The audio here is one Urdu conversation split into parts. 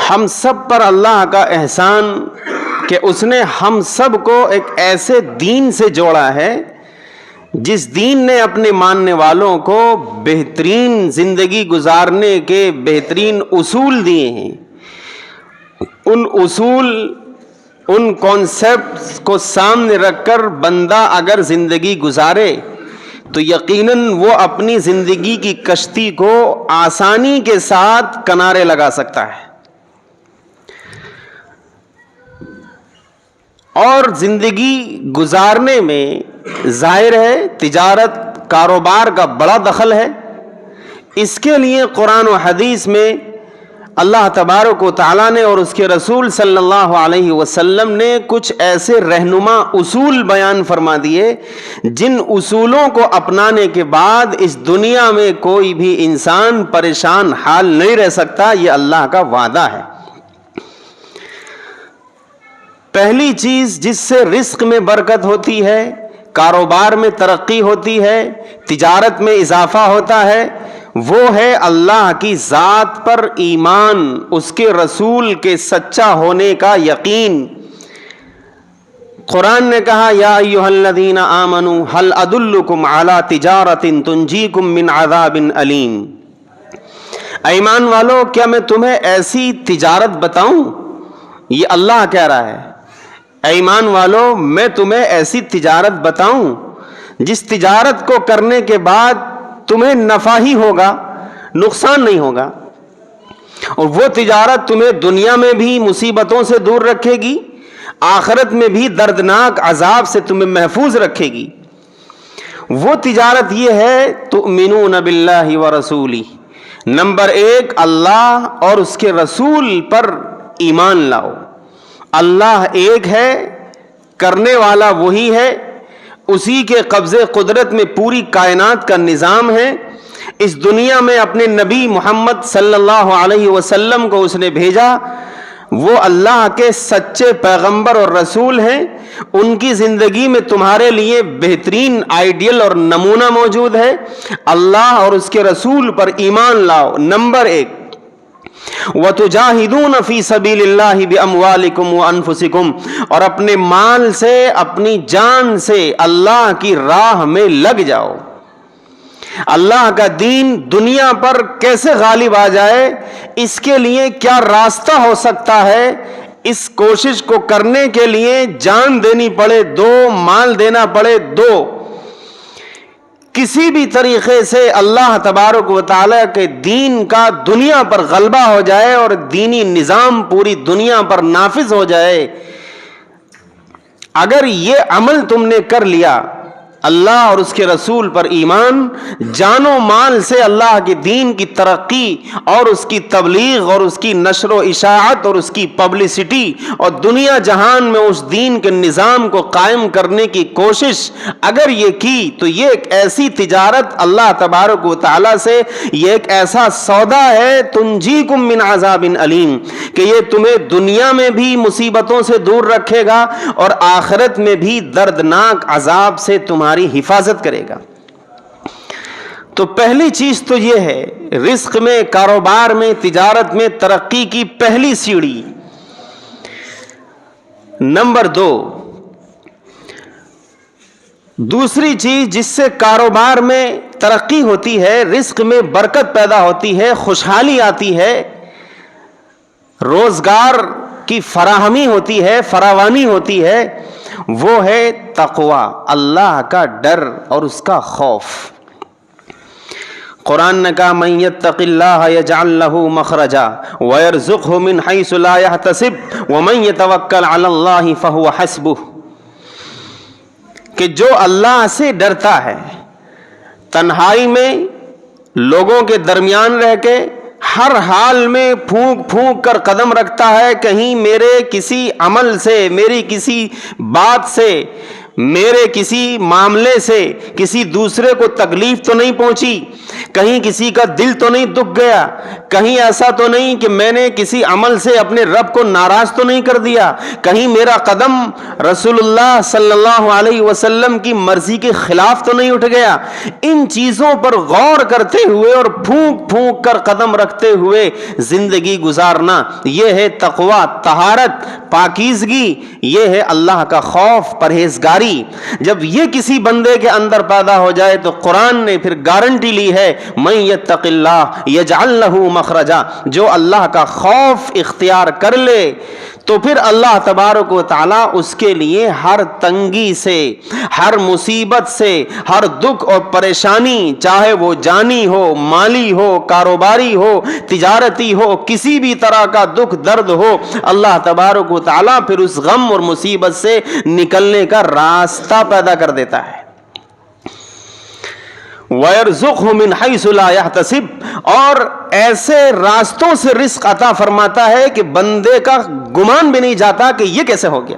ہم سب پر اللہ کا احسان کہ اس نے ہم سب کو ایک ایسے دین سے جوڑا ہے جس دین نے اپنے ماننے والوں کو بہترین زندگی گزارنے کے بہترین اصول دیے ہیں. ان اصول، ان کانسیپٹس کو سامنے رکھ کر بندہ اگر زندگی گزارے تو یقیناً وہ اپنی زندگی کی کشتی کو آسانی کے ساتھ کنارے لگا سکتا ہے. اور زندگی گزارنے میں ظاہر ہے تجارت، کاروبار کا بڑا دخل ہے. اس کے لیے قرآن و حدیث میں اللہ تبارک و تعالیٰ نے اور اس کے رسول صلی اللہ علیہ وسلم نے کچھ ایسے رہنما اصول بیان فرما دیے جن اصولوں کو اپنانے کے بعد اس دنیا میں کوئی بھی انسان پریشان حال نہیں رہ سکتا. یہ اللہ کا وعدہ ہے. پہلی چیز جس سے رزق میں برکت ہوتی ہے، کاروبار میں ترقی ہوتی ہے، تجارت میں اضافہ ہوتا ہے، وہ ہے اللہ کی ذات پر ایمان، اس کے رسول کے سچا ہونے کا یقین. قرآن نے کہا یا ایھا الذین آمنوا هل ادلکم علی تجارۃ تنجیکم من عذاب علیم. ایمان والو، کیا میں تمہیں ایسی تجارت بتاؤں؟ یہ اللہ کہہ رہا ہے. ایمان والو، میں تمہیں ایسی تجارت بتاؤں جس تجارت کو کرنے کے بعد تمہیں نفع ہی ہوگا، نقصان نہیں ہوگا. اور وہ تجارت تمہیں دنیا میں بھی مصیبتوں سے دور رکھے گی، آخرت میں بھی دردناک عذاب سے تمہیں محفوظ رکھے گی. وہ تجارت یہ ہے تؤمنون باللہ ورسولہ. نمبر 1، اللہ اور اس کے رسول پر ایمان لاؤ. اللہ ایک ہے، کرنے والا وہی ہے، اسی کے قبضے قدرت میں پوری کائنات کا نظام ہے. اس دنیا میں اپنے نبی محمد صلی اللہ علیہ وسلم کو اس نے بھیجا. وہ اللہ کے سچے پیغمبر اور رسول ہیں. ان کی زندگی میں تمہارے لیے بہترین آئیڈیل اور نمونہ موجود ہے. اللہ اور اس کے رسول پر ایمان لاؤ. نمبر 1، وَتُجَاهِدُونَ فِي سَبِيلِ اللَّهِ بِأَمْوَالِكُمْ وَأَنفُسِكُمْ، اور اپنے مال سے، اپنی جان سے اللہ کی راہ میں لگ جاؤ. اللہ کا دین دنیا پر کیسے غالب آ جائے، اس کے لیے کیا راستہ ہو سکتا ہے، اس کوشش کو کرنے کے لیے جان دینی پڑے 2، مال دینا پڑے 2. کسی بھی طریقے سے اللہ تبارک و تعالیٰ کے دین کا دنیا پر غلبہ ہو جائے اور دینی نظام پوری دنیا پر نافذ ہو جائے. اگر یہ عمل تم نے کر لیا، اللہ اور اس کے رسول پر ایمان، جان و مال سے اللہ کے دین کی ترقی اور اس کی تبلیغ اور اس کی نشر و اشاعت اور اس کی پبلسٹی اور دنیا جہان میں اس دین کے نظام کو قائم کرنے کی کوشش اگر یہ کی تو یہ ایک ایسی تجارت اللہ تبارک و تعالیٰ سے، یہ ایک ایسا سودا ہے تنجیکم من عذاب علیم کہ یہ تمہیں دنیا میں بھی مصیبتوں سے دور رکھے گا اور آخرت میں بھی دردناک عذاب سے تمہاری حفاظت کرے گا. تو پہلی چیز تو یہ ہے رزق میں، کاروبار میں، تجارت میں ترقی کی پہلی سیڑھی. نمبر 2، دوسری چیز جس سے کاروبار میں ترقی ہوتی ہے، رزق میں برکت پیدا ہوتی ہے، خوشحالی آتی ہے، روزگار کی فراہمی ہوتی ہے، فراوانی ہوتی ہے، وہ ہے تقوی، اللہ کا ڈر اور اس کا خوف. قرآن نے کہا من یتق اللہ یجعل لہ مخرجا ویرزقہ من حیث لا یحتسب ومن یتوکل علی اللہ فہو حسبہ، کہ جو اللہ سے ڈرتا ہے، تنہائی میں لوگوں کے درمیان رہ کے ہر حال میں پھونک پھونک کر قدم رکھتا ہے کہیں میرے کسی عمل سے، میری کسی بات سے میرے کسی معاملے سے کسی دوسرے کو تکلیف تو نہیں پہنچی، کہیں کسی کا دل تو نہیں دکھ گیا، کہیں ایسا تو نہیں کہ میں نے کسی عمل سے اپنے رب کو ناراض تو نہیں کر دیا، کہیں میرا قدم رسول اللہ صلی اللہ علیہ وسلم کی مرضی کے خلاف تو نہیں اٹھ گیا۔ ان چیزوں پر غور کرتے ہوئے اور پھونک پھونک کر قدم رکھتے ہوئے زندگی گزارنا، یہ ہے تقویٰ، طہارت، پاکیزگی، یہ ہے اللہ کا خوف، پرہیزگاری۔ جب یہ کسی بندے کے اندر پیدا ہو جائے تو قرآن نے پھر گارنٹی لی ہے، من یتق اللہ یجعل لہ مخرجا، جو اللہ کا خوف اختیار کر لے تو پھر اللہ تبارک و تعالیٰ اس کے لیے ہر تنگی سے، ہر مصیبت سے، ہر دکھ اور پریشانی، چاہے وہ جانی ہو، مالی ہو، کاروباری ہو، تجارتی ہو، کسی بھی طرح کا دکھ درد ہو، اللہ تبارک و تعالیٰ پھر اس غم اور مصیبت سے نکلنے کا راستہ پیدا کر دیتا ہے۔ وَيَرْزُقْهُ مِنْ حَيْثُ لَا يَحْتَسِبُ، اور ایسے راستوں سے رزق عطا فرماتا ہے کہ بندے کا گمان بھی نہیں جاتا کہ یہ کیسے ہو گیا۔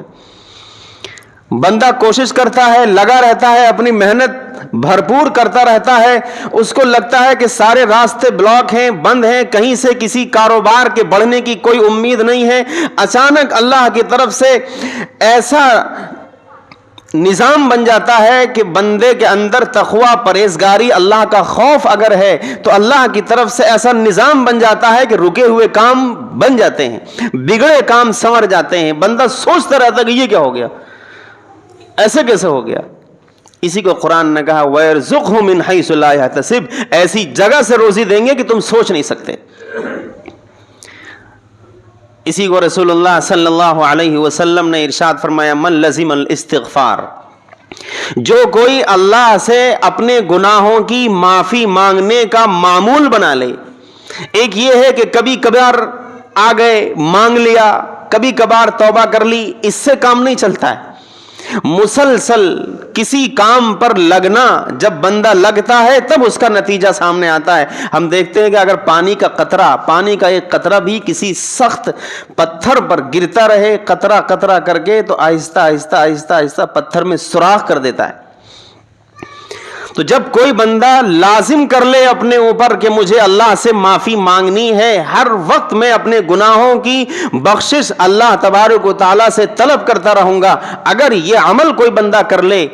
بندہ کوشش کرتا ہے، لگا رہتا ہے، اپنی محنت بھرپور کرتا رہتا ہے، اس کو لگتا ہے کہ سارے راستے بلاک ہیں، بند ہیں، کہیں سے کسی کاروبار کے بڑھنے کی کوئی امید نہیں ہے۔ اچانک اللہ کی طرف سے ایسا نظام بن جاتا ہے کہ بندے کے اندر تقویٰ، پرہیزگاری، اللہ کا خوف اگر ہے تو اللہ کی طرف سے ایسا نظام بن جاتا ہے کہ رکے ہوئے کام بن جاتے ہیں، بگڑے کام سنور جاتے ہیں۔ بندہ سوچتا رہتا کہ یہ کیا ہو گیا، ایسے کیسے ہو گیا۔ اسی کو قرآن نے کہا وَيَرْزُقْهُ مِنْ حَيْثُ لَا يَحْتَسِبُ، ایسی جگہ سے روزی دیں گے کہ تم سوچ نہیں سکتے۔ اسی کو رسول اللہ صلی اللہ علیہ وسلم نے ارشاد فرمایا من لزم الاستغفار، جو کوئی اللہ سے اپنے گناہوں کی معافی مانگنے کا معمول بنا لے۔ ایک یہ ہے کہ کبھی کبھار آ گئے مانگ لیا، کبھی کبھار توبہ کر لی، اس سے کام نہیں چلتا ہے۔ مسلسل کسی کام پر لگنا، جب بندہ لگتا ہے تب اس کا نتیجہ سامنے آتا ہے۔ ہم دیکھتے ہیں کہ اگر پانی کا قطرہ، پانی کا ایک قطرہ بھی کسی سخت پتھر پر گرتا رہے قطرہ قطرہ کر کے تو آہستہ آہستہ آہستہ آہستہ پتھر میں سوراخ کر دیتا ہے۔ تو جب کوئی بندہ لازم کر لے اپنے اوپر کہ مجھے اللہ سے معافی مانگنی ہے، ہر وقت میں اپنے گناہوں کی بخشش اللہ تبارک و تعالیٰ سے طلب کرتا رہوں گا، اگر یہ عمل کوئی بندہ کر لے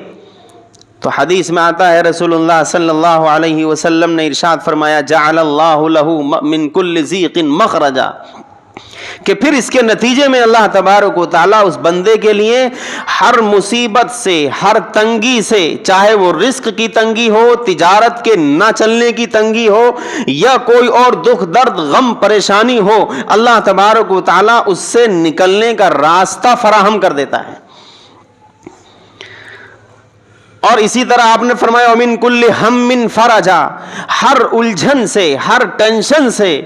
تو حدیث میں آتا ہے رسول اللہ صلی اللہ علیہ وسلم نے ارشاد فرمایا جعل اللہ لہ من کل ضیق مخرجا، کہ پھر اس کے نتیجے میں اللہ تبارک و تعالیٰ اس بندے کے لیے ہر مصیبت سے، ہر تنگی سے، چاہے وہ رزق کی تنگی ہو، تجارت کے نہ چلنے کی تنگی ہو، یا کوئی اور دکھ درد غم پریشانی ہو، اللہ تبارک و تعالیٰ اس سے نکلنے کا راستہ فراہم کر دیتا ہے۔ اور اسی طرح آپ نے فرمایا وَمِن كُلِّ هَمٍّ فَرَجًا، ہر الجھن سے، ہر ٹینشن سے،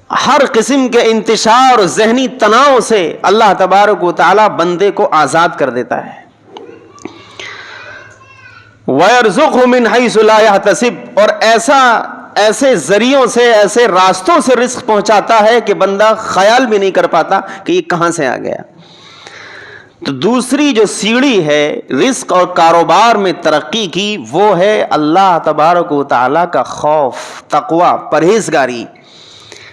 ہر قسم کے انتشار اور ذہنی تناؤ سے اللہ تبارک و تعالیٰ بندے کو آزاد کر دیتا ہے۔ وَيَرْزُقْهُ مِنْ حَيْثُ لَا يَحْتَسِبُ، اور ایسے ذریعوں سے، ایسے راستوں سے رزق پہنچاتا ہے کہ بندہ خیال بھی نہیں کر پاتا کہ یہ کہاں سے آ گیا۔ تو دوسری جو سیڑھی ہے رزق اور کاروبار میں ترقی کی، وہ ہے اللہ تبارک و تعالیٰ کا خوف، تقویٰ، پرہیزگاری۔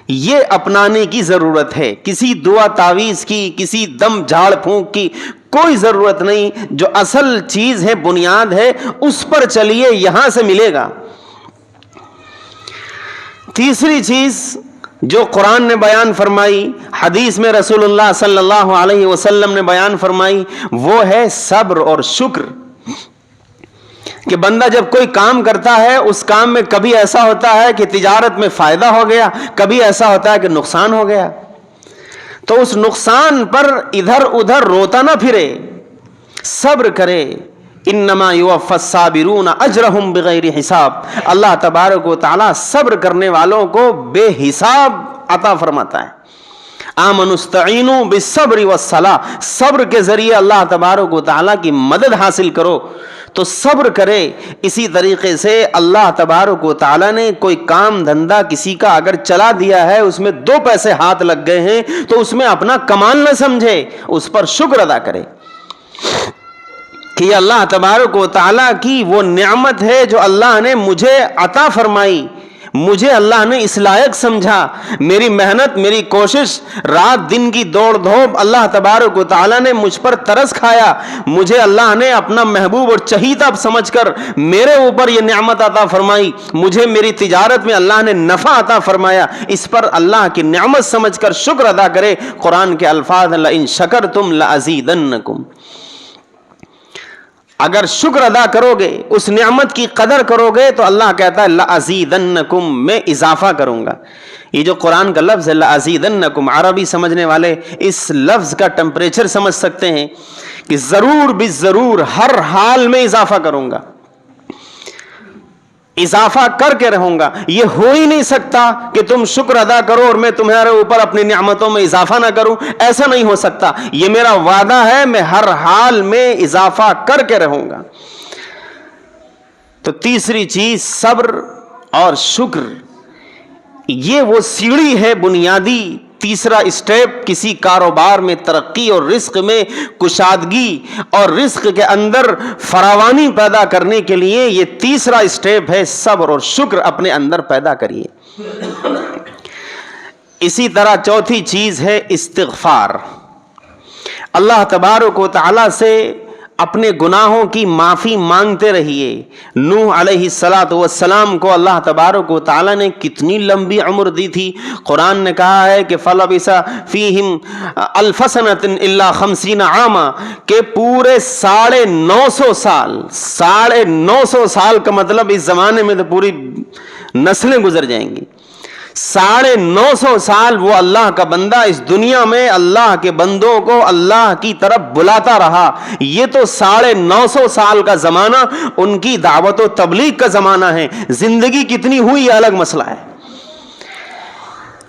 یہ اپنانے کی ضرورت ہے، کسی دعا تعویذ کی، کسی دم جھاڑ پھونک کی کوئی ضرورت نہیں۔ جو اصل چیز ہے، بنیاد ہے، اس پر چلیے، یہاں سے ملے گا۔ تیسری چیز جو قرآن نے بیان فرمائی، حدیث میں رسول اللہ صلی اللہ علیہ وسلم نے بیان فرمائی، وہ ہے صبر اور شکر۔ کہ بندہ جب کوئی کام کرتا ہے، اس کام میں کبھی ایسا ہوتا ہے کہ تجارت میں فائدہ ہو گیا، کبھی ایسا ہوتا ہے کہ نقصان ہو گیا، تو اس نقصان پر ادھر ادھر روتا نہ پھرے، صبر کرے۔ انما یوفی الصابرون اجرہم بغیر حساب، اللہ تبارک و تعالیٰ صبر کرنے والوں کو بے حساب عطا فرماتا ہے۔ آمنوا استعینوا بالصبر والصلاۃ، صبر کے ذریعے اللہ تبارک و تعالیٰ کی مدد حاصل کرو تو صبر کرے۔ اسی طریقے سے اللہ تبارک و تعالیٰ نے کوئی کام دھندا کسی کا اگر چلا دیا ہے، اس میں 2 پیسے ہاتھ لگ گئے ہیں، تو اس میں اپنا کمال نہ سمجھے، اس پر شکر ادا کرے۔ کہ یہ اللہ تبارک و تعالیٰ کی وہ نعمت ہے جو اللہ نے مجھے عطا فرمائی، مجھے اللہ نے اس لائق سمجھا، میری محنت، میری کوشش، رات دن کی دوڑ دھوپ، اللہ تبارک و تعالیٰ نے مجھ پر ترس کھایا، مجھے اللہ نے اپنا محبوب اور چہیتا سمجھ کر میرے اوپر یہ نعمت عطا فرمائی، مجھے میری تجارت میں اللہ نے نفع عطا فرمایا، اس پر اللہ کی نعمت سمجھ کر شکر ادا کرے۔ قرآن کے الفاظ لئن شکرتم لازیدنکم، اگر شکر ادا کرو گے، اس نعمت کی قدر کرو گے تو اللہ کہتا ہے لَأَزِيدَنَّكُمْ، میں اضافہ کروں گا۔ یہ جو قرآن کا لفظ ہے لَأَزِيدَنَّكُمْ، عربی سمجھنے والے اس لفظ کا ٹمپریچر سمجھ سکتے ہیں کہ ضرور بالضرور ہر حال میں اضافہ کروں گا، اضافہ کر کے رہوں گا۔ یہ ہو ہی نہیں سکتا کہ تم شکر ادا کرو اور میں تمہارے اوپر اپنی نعمتوں میں اضافہ نہ کروں، ایسا نہیں ہو سکتا، یہ میرا وعدہ ہے، میں ہر حال میں اضافہ کر کے رہوں گا۔ تو تیسری چیز صبر اور شکر، یہ وہ سیڑھی ہے بنیادی، تیسرا اسٹیپ کسی کاروبار میں ترقی اور رزق میں کشادگی اور رزق کے اندر فراوانی پیدا کرنے کے لیے یہ تیسرا اسٹیپ ہے، صبر اور شکر اپنے اندر پیدا کریے۔ اسی طرح چوتھی چیز ہے استغفار، اللہ تبارک و تعالی سے اپنے گناہوں کی معافی مانگتے رہیے۔ نوح علیہ السلام کو اللہ تبارک و تعالی نے کتنی لمبی عمر دی تھی، قرآن نے کہا ہے کہ فَلَبِثَ فِيهِمْ أَلْفَ سَنَةٍ إِلَّا 50 عاما، کہ پورے 950 سال، 950 سال کا مطلب اس زمانے میں تو پوری نسلیں گزر جائیں گی۔ 950 سال وہ اللہ کا بندہ اس دنیا میں اللہ کے بندوں کو اللہ کی طرف بلاتا رہا۔ یہ تو 950 سال کا زمانہ ان کی دعوت و تبلیغ کا زمانہ ہے، زندگی کتنی ہوئی یہ الگ مسئلہ ہے۔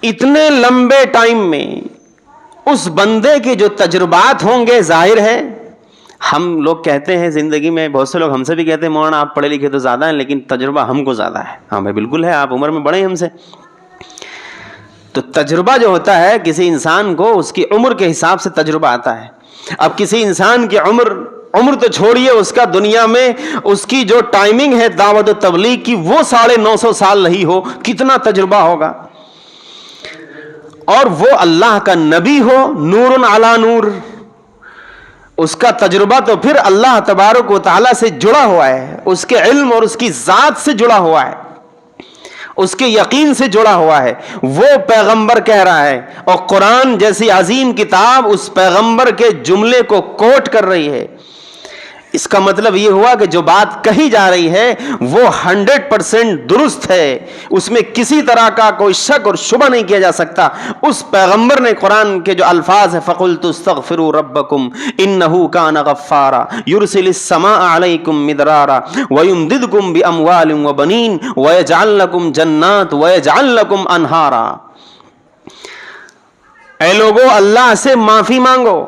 اتنے لمبے ٹائم میں اس بندے کے جو تجربات ہوں گے، ظاہر ہے ہم لوگ کہتے ہیں زندگی میں، بہت سے لوگ ہم سے بھی کہتے ہیں مولانا آپ پڑھے لکھے تو زیادہ ہیں لیکن تجربہ ہم کو زیادہ ہے۔ ہاں بھائی بالکل ہے، آپ عمر میں بڑے ہیں ہم سے۔ تو تجربہ جو ہوتا ہے کسی انسان کو اس کی عمر کے حساب سے تجربہ آتا ہے۔ اب کسی انسان کی عمر تو چھوڑیے، اس کا دنیا میں اس کی جو ٹائمنگ ہے دعوت و تبلیغ کی وہ 950 سال نہیں ہو، کتنا تجربہ ہوگا۔ اور وہ اللہ کا نبی ہو، نور علی نور، اس کا تجربہ تو پھر اللہ تبارک و تعالی سے جڑا ہوا ہے، اس کے علم اور اس کی ذات سے جڑا ہوا ہے، اس کے یقین سے جڑا ہوا ہے۔ وہ پیغمبر کہہ رہا ہے اور قرآن جیسی عظیم کتاب اس پیغمبر کے جملے کو کوٹ کر رہی ہے۔ اس کا مطلب یہ ہوا کہ جو بات کہی جا رہی ہے وہ 100% درست ہے، اس میں کسی طرح کا کوئی شک اور شبہ نہیں کیا جا سکتا۔ اس پیغمبر نے قرآن کے جو الفاظ ہیں فَقُلْتُ اسْتَغْفِرُوا رَبَّكُمْ إِنَّهُ كَانَ غَفَّارًا يُرْسِلِ السَّمَاءَ عَلَيْكُمْ مِدْرَارًا وَيُمْدِدْكُمْ بِأَمْوَالٍ وَبَنِينَ وَيَجْعَلْ لَكُمْ جَنَّاتٍ وَيَجْعَلْ لَكُمْ أَنْهَارًا۔ اے لوگو اللہ سے معافی مانگو،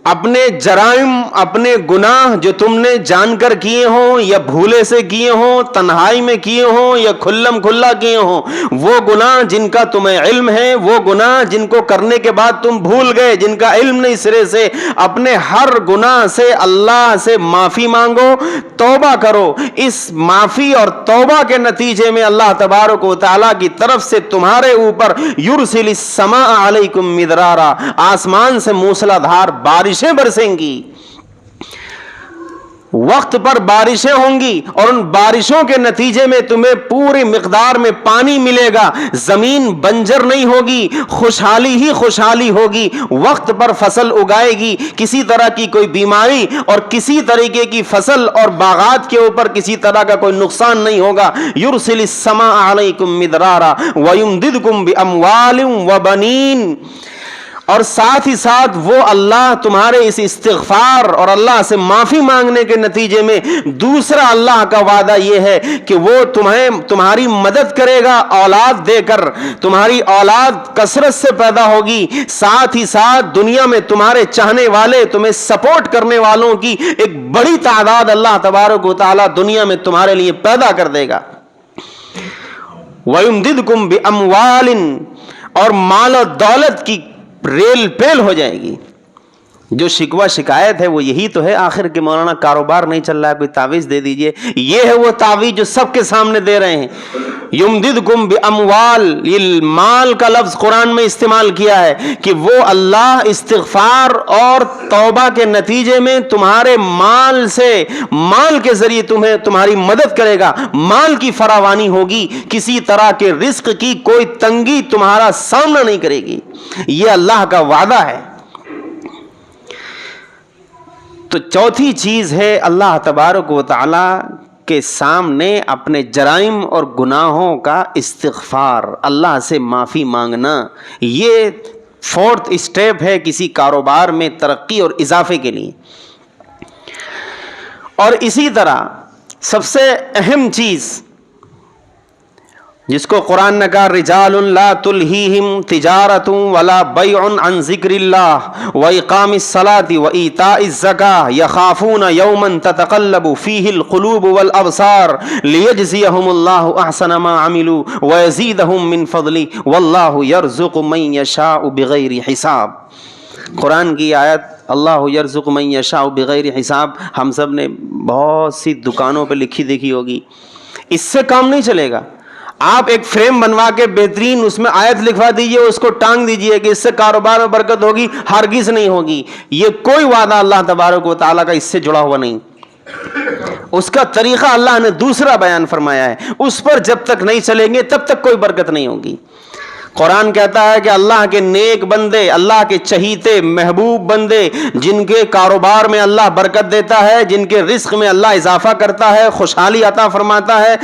اپنے جرائم، اپنے گناہ جو تم نے جان کر کیے ہوں یا بھولے سے کیے ہوں، تنہائی میں کیے ہوں یا کھلم کھلا کیے ہوں، وہ گناہ جن کا تمہیں علم ہے، وہ گناہ جن کو کرنے کے بعد تم بھول گئے، جن کا علم نہیں سرے سے، اپنے ہر گناہ سے اللہ سے معافی مانگو، توبہ کرو۔ اس معافی اور توبہ کے نتیجے میں اللہ تبارک و تعالیٰ کی طرف سے تمہارے اوپر یرسل السماء علیکم مدرارا، آسمان سے موسلا دھار بارشیں برسیں گی، وقت پر بارشیں ہوں گی، اور ان بارشوں کے نتیجے میں تمہیں پوری مقدار میں پانی ملے گا، زمین بنجر نہیں ہوگی، خوشحالی ہی خوشحالی ہوگی، وقت پر فصل اگائے گی، کسی طرح کی کوئی بیماری اور کسی طریقے کی فصل اور باغات کے اوپر کسی طرح کا کوئی نقصان نہیں ہوگا۔ یرسل السماء علیکم مدرارا ویمددکم باموال وبنین، اور ساتھ ہی ساتھ وہ اللہ تمہارے اس استغفار اور اللہ سے معافی مانگنے کے نتیجے میں دوسرا اللہ کا وعدہ یہ ہے کہ وہ تمہاری مدد کرے گا اولاد دے کر، تمہاری اولاد کثرت سے پیدا ہوگی، ساتھ ہی ساتھ دنیا میں تمہارے چاہنے والے، تمہیں سپورٹ کرنے والوں کی ایک بڑی تعداد اللہ تبارک و تعالی دنیا میں تمہارے لیے پیدا کر دے گا۔ وَيُمْدِدْكُمْ بِأَمْوَالٍ، اور مال و دولت کی ریل پیل ہو جائے گی۔ جو شکوہ شکایت ہے وہ یہی تو ہے آخر کہ مولانا کاروبار نہیں چل رہا ہے، کوئی تعویذ دے دیجئے. یہ ہے وہ تعویذ جو سب کے سامنے دے رہے ہیں. یمددکم باموال، یہ مال کا لفظ قرآن میں استعمال کیا ہے کہ وہ اللہ استغفار اور توبہ کے نتیجے میں تمہارے مال سے، مال کے ذریعے تمہاری مدد کرے گا. مال کی فراوانی ہوگی، کسی طرح کے رزق کی کوئی تنگی تمہارا سامنا نہیں کرے گی. یہ اللہ کا وعدہ ہے. تو چوتھی چیز ہے اللہ تبارک و تعالی کے سامنے اپنے جرائم اور گناہوں کا استغفار، اللہ سے معافی مانگنا. یہ فورتھ اسٹیپ ہے کسی کاروبار میں ترقی اور اضافے کے لیے. اور اسی طرح سب سے اہم چیز جس کو قرآن نے کہا رجال لا تلہیہم تجارت ولا بیع عن ذکر اللہ واقام الصلاۃ وایتاء الزکاۃ یخافون یوما تتقلب فیہ القلوب والابصار لیجزیہم اللہ احسن ما عملوا ویزیدہم من فضلہ واللہ یرزق من یشاء بغیر حساب. قرآن کی آیت اللہ یرزق من یشاء بغیر حساب ہم سب نے بہت سی دکانوں پہ لکھی دیکھی ہوگی. اس سے کام نہیں چلے گا. آپ ایک فریم بنوا کے بہترین اس میں آیت لکھوا دیجئے، اس کو ٹانگ دیجئے کہ اس سے کاروبار میں برکت ہوگی، ہرگز نہیں ہوگی. یہ کوئی وعدہ اللہ تبارک و تعالیٰ کا اس سے جڑا ہوا نہیں. اس کا طریقہ اللہ نے دوسرا بیان فرمایا ہے، اس پر جب تک نہیں چلیں گے تب تک کوئی برکت نہیں ہوگی. قرآن کہتا ہے کہ اللہ کے نیک بندے، اللہ کے چہیتے محبوب بندے، جن کے کاروبار میں اللہ برکت دیتا ہے، جن کے رزق میں اللہ اضافہ کرتا ہے، خوشحالی عطا فرماتا ہے،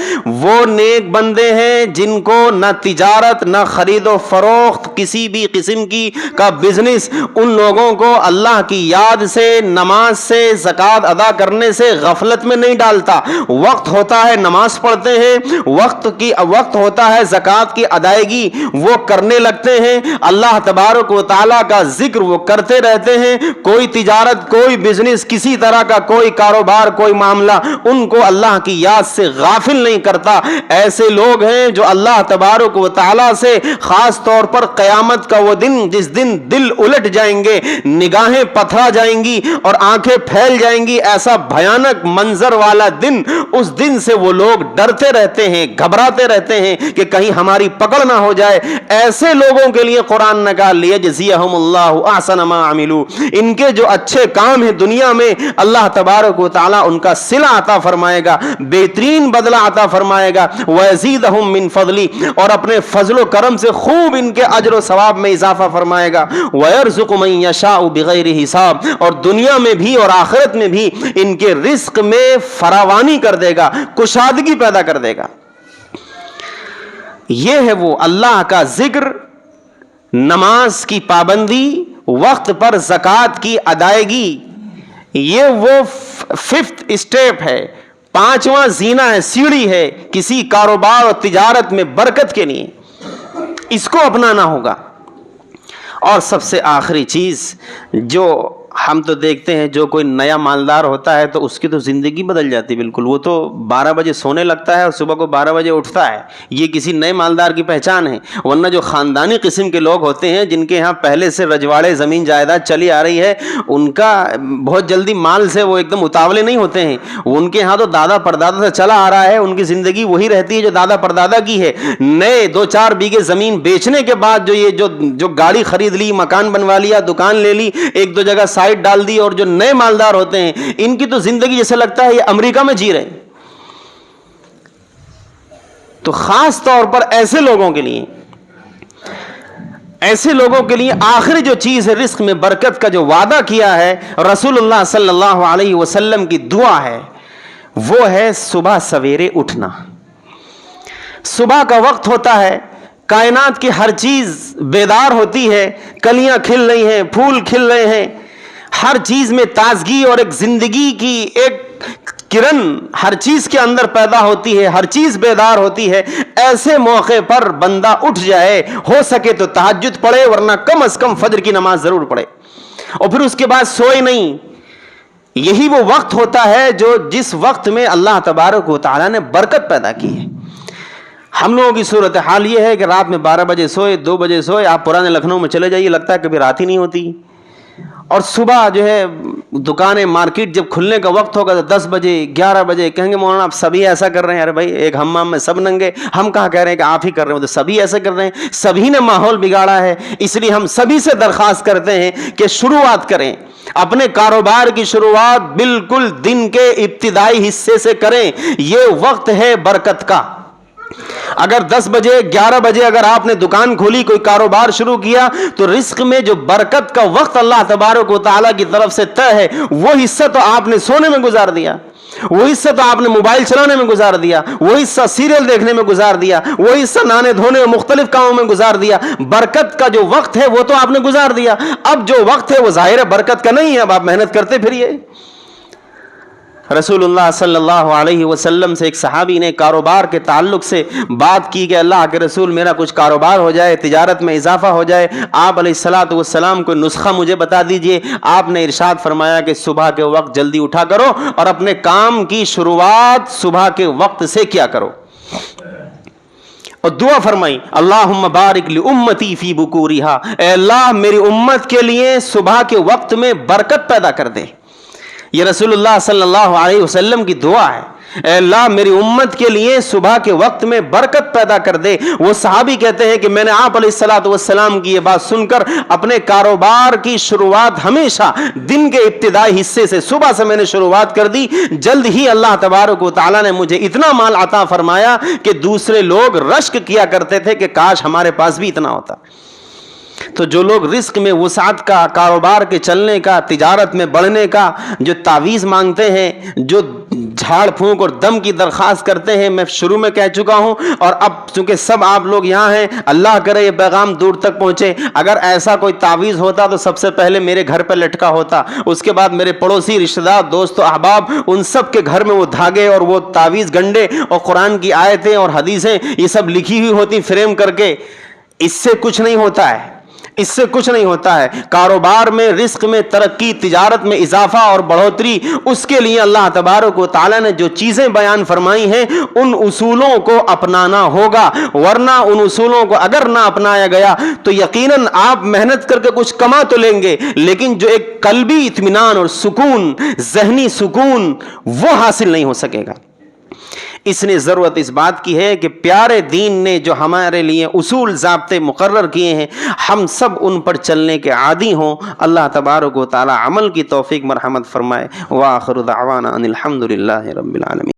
وہ نیک بندے ہیں جن کو نہ تجارت، نہ خرید و فروخت، کسی بھی قسم کی کا بزنس ان لوگوں کو اللہ کی یاد سے، نماز سے، زکوٰۃ ادا کرنے سے غفلت میں نہیں ڈالتا. وقت ہوتا ہے نماز پڑھتے ہیں، وقت ہوتا ہے زکوٰۃ کی ادائیگی وہ کرنے لگتے ہیں، اللہ تبارک و تعالیٰ کا ذکر وہ کرتے رہتے ہیں. کوئی تجارت، کوئی بزنس، کسی طرح کا کوئی کاروبار، کوئی معاملہ ان کو اللہ کی یاد سے غافل نہیں کرتا. ایسے لوگ ہیں جو اللہ تبارک و تعالیٰ سے خاص طور پر قیامت کا وہ دن جس دن دل الٹ جائیں گے، نگاہیں پتھرا جائیں گی اور آنکھیں پھیل جائیں گی، ایسا بھیانک منظر والا دن، اس دن سے وہ لوگ ڈرتے رہتے ہیں، گھبراتے رہتے ہیں کہ کہیں ہماری پکڑ نہ ہو جائے. ایسے لوگوں کے لیے قرآن نے کہا لیجزیہم اللہ احسن ما عملوا، ان کے جو اچھے کام ہیں دنیا میں اللہ تبارک و تعالی ان کا صلہ عطا فرمائے گا، بہترین بدلہ عطا فرمائے گا. ویزیدہم من فضلی، اور اپنے فضل و کرم سے خوب ان کے اجر و ثواب میں اضافہ فرمائے گا. ویرزق من یشاء بغیر حساب، اور دنیا میں بھی اور آخرت میں بھی ان کے رزق میں فراوانی کر دے گا، کشادگی پیدا کر دے گا. یہ ہے وہ اللہ کا ذکر، نماز کی پابندی، وقت پر زکوٰۃ کی ادائیگی. یہ وہ ففتھ اسٹیپ ہے، پانچواں زینہ ہے، سیڑھی ہے کسی کاروبار اور تجارت میں برکت کے لیے. اس کو اپنانا ہوگا. اور سب سے آخری چیز جو ہم تو دیکھتے ہیں، جو کوئی نیا مالدار ہوتا ہے تو اس کی تو زندگی بدل جاتی بالکل. وہ تو 12 بجے سونے لگتا ہے اور صبح کو 12 بجے اٹھتا ہے. یہ کسی نئے مالدار کی پہچان ہے. ورنہ جو خاندانی قسم کے لوگ ہوتے ہیں جن کے ہاں پہلے سے رجواڑے زمین جائیداد چلی آ رہی ہے، ان کا بہت جلدی مال سے وہ ایک دم اتاولے نہیں ہوتے ہیں. ان کے ہاں تو دادا پردادا سے چلا آ رہا ہے، ان کی زندگی وہی رہتی ہے جو دادا پردادا کی ہے. نئے 2-4 بیگھے زمین بیچنے کے بعد جو گاڑی خرید لی، مکان بنوا لیا، دکان لے لی، 1-2 جگہ سائٹ ڈال دی، اور جو نئے مالدار ہوتے ہیں ان کی تو زندگی جیسے لگتا ہے یہ امریکہ میں جی رہے ہیں. تو خاص طور پر ایسے لوگوں کے لیے آخری جو چیز ہے رزق میں برکت کا جو وعدہ کیا ہے رسول اللہ صلی اللہ علیہ وسلم کی دعا ہے، وہ ہے صبح سویرے اٹھنا. صبح کا وقت ہوتا ہے، کائنات کی ہر چیز بیدار ہوتی ہے، کلیاں کھل رہی ہیں، پھول کھل رہے ہیں، ہر چیز میں تازگی اور ایک زندگی کی ایک کرن ہر چیز کے اندر پیدا ہوتی ہے، ہر چیز بیدار ہوتی ہے. ایسے موقع پر بندہ اٹھ جائے، ہو سکے تو تہجد پڑھے، ورنہ کم از کم فجر کی نماز ضرور پڑھے، اور پھر اس کے بعد سوئے نہیں. یہی وہ وقت ہوتا ہے جس وقت میں اللہ تبارک و تعالیٰ نے برکت پیدا کی ہے. ہم لوگوں کی صورتحال یہ ہے کہ رات میں 12 بجے سوئے، 2 بجے سوئے. آپ پرانے لکھنؤ میں چلے جائیے، لگتا ہے کبھی رات ہی نہیں ہوتی. اور صبح جو ہے دکانیں مارکیٹ جب کھلنے کا وقت ہوگا تو 10 بجے 11 بجے کہیں گے مولانا آپ سبھی ایسا کر رہے ہیں. ارے بھائی ایک حمام میں سب ننگے, ہم کہاں کہہ رہے ہیں کہ آپ ہی کر رہے ہیں, تو سبھی ایسا کر رہے ہیں, سبھی نے ماحول بگاڑا ہے. اس لیے ہم سبھی سے درخواست کرتے ہیں کہ شروعات کریں, اپنے کاروبار کی شروعات بالکل دن کے ابتدائی حصے سے کریں. یہ وقت ہے برکت کا. اگر 10 بجے 11 بجے اگر آپ نے دکان کھولی, کوئی کاروبار شروع کیا, تو رزق میں جو برکت کا وقت اللہ تبارک و تعالیٰ کی طرف سے طے ہے, وہ حصہ تو آپ نے سونے میں گزار دیا, وہ حصہ تو آپ نے موبائل چلانے میں گزار دیا, وہ حصہ سیریل دیکھنے میں گزار دیا, وہ حصہ نانے دھونے اور مختلف کاموں میں گزار دیا. برکت کا جو وقت ہے وہ تو آپ نے گزار دیا. اب جو وقت ہے وہ ظاہر ہے برکت کا نہیں ہے, اب آپ محنت کرتے پھریے. رسول اللہ صلی اللہ علیہ وسلم سے ایک صحابی نے کاروبار کے تعلق سے بات کی کہ اللہ کے رسول میرا کچھ کاروبار ہو جائے, تجارت میں اضافہ ہو جائے, آپ علیہ الصلاۃ والسلام کو نسخہ مجھے بتا دیجئے. آپ نے ارشاد فرمایا کہ صبح کے وقت جلدی اٹھا کرو اور اپنے کام کی شروعات صبح کے وقت سے کیا کرو. اور دعا فرمائی, اللہم بارک لامتی فی بکورہا, اے اللہ میری امت کے لیے صبح کے وقت میں برکت پیدا کر دے. یہ رسول اللہ صلی اللہ علیہ وسلم کی دعا ہے, اے اللہ میری امت کے لیے صبح کے وقت میں برکت پیدا کر دے. وہ صحابی کہتے ہیں کہ میں نے آپ علیہ الصلاۃ والسلام کی یہ بات سن کر اپنے کاروبار کی شروعات ہمیشہ دن کے ابتدائی حصے سے صبح سے میں نے شروعات کر دی. جلد ہی اللہ تبارک و تعالیٰ نے مجھے اتنا مال عطا فرمایا کہ دوسرے لوگ رشک کیا کرتے تھے کہ کاش ہمارے پاس بھی اتنا ہوتا. تو جو لوگ رزق میں وسعت کا, کاروبار کے چلنے کا, تجارت میں بڑھنے کا جو تعویذ مانگتے ہیں, جو جھاڑ پھونک اور دم کی درخواست کرتے ہیں, میں شروع میں کہہ چکا ہوں اور اب چونکہ سب آپ لوگ یہاں ہیں, اللہ کرے یہ پیغام دور تک پہنچے. اگر ایسا کوئی تعویذ ہوتا تو سب سے پہلے میرے گھر پہ لٹکا ہوتا, اس کے بعد میرے پڑوسی, رشتہ دار, دوست و احباب, ان سب کے گھر میں وہ دھاگے اور وہ تعویذ گنڈے اور قرآن کی آیتیں اور حدیثیں یہ سب لکھی ہوئی ہوتی فریم کر کے. اس سے کچھ نہیں ہوتا ہے, اس سے کچھ نہیں ہوتا ہے. کاروبار میں, رزق میں ترقی, تجارت میں اضافہ اور بڑھوتری, اس کے لیے اللہ تبارک و تعالیٰ نے جو چیزیں بیان فرمائی ہیں ان اصولوں کو اپنانا ہوگا, ورنہ ان اصولوں کو اگر نہ اپنایا گیا تو یقیناً آپ محنت کر کے کچھ کما تو لیں گے, لیکن جو ایک قلبی اطمینان اور سکون, ذہنی سکون, وہ حاصل نہیں ہو سکے گا. اس نے ضرورت اس بات کی ہے کہ پیارے دین نے جو ہمارے لیے اصول ضابطے مقرر کیے ہیں, ہم سب ان پر چلنے کے عادی ہوں. اللہ تبارک و تعالی عمل کی توفیق مرحمت فرمائے. وآخر دعوانا ان الحمد للہ رب العالمین.